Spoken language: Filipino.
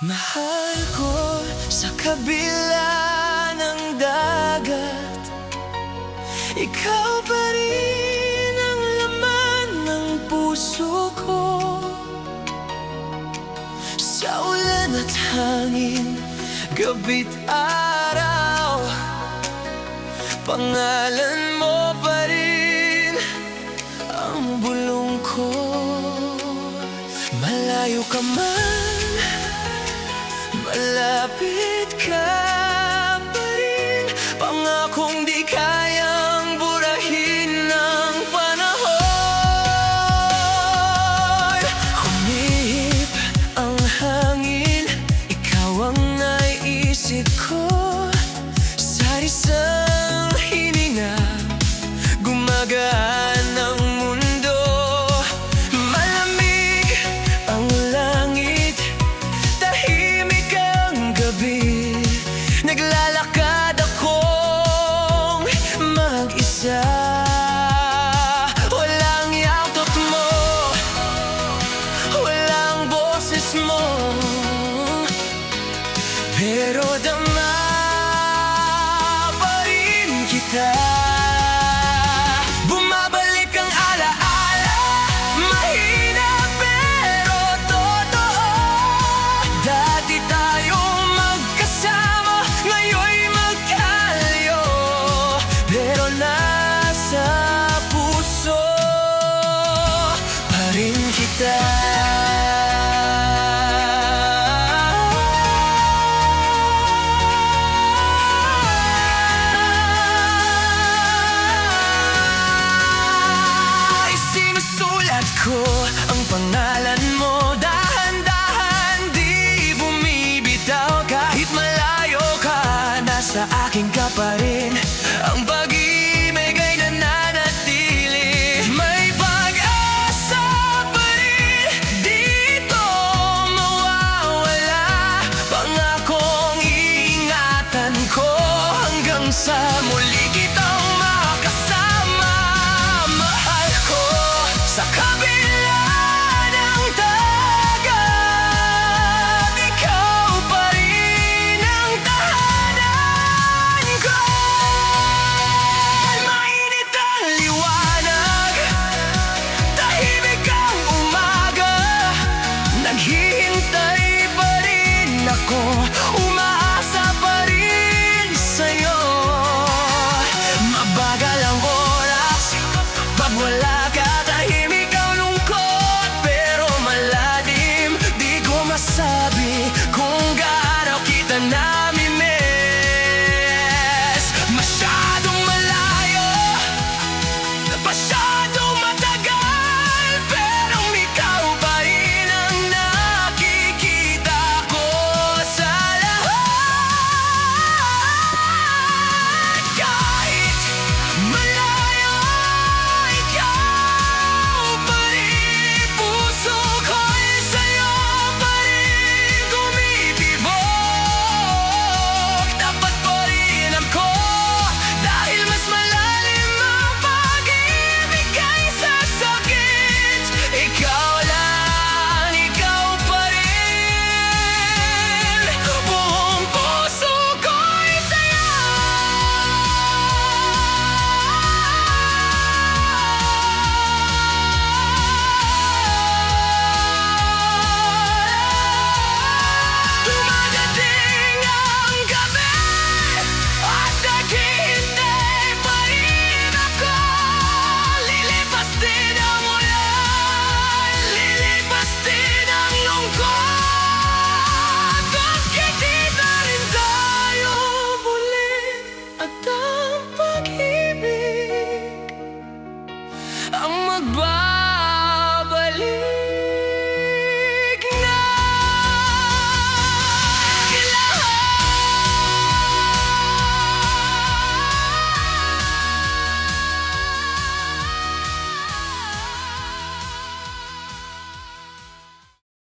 Mahal ko sa kabila ng dagat, ikaw pa rin ang laman ng puso ko. Sa ulan at hangin, gabi't araw, pangalan mo pa rin ang bulong ko. Malayo ka man, malapit ka pa rin, pangakong di kayang burahin ng panahon. Humihip ang hangin, ikaw ang naisip ko. Sa isang hininga, gumagaan ang mundo. Malamig ang langit, tahimik ang gabi. Naglalakad akong mag-isa, walang yaktot mo, walang boses mo, pero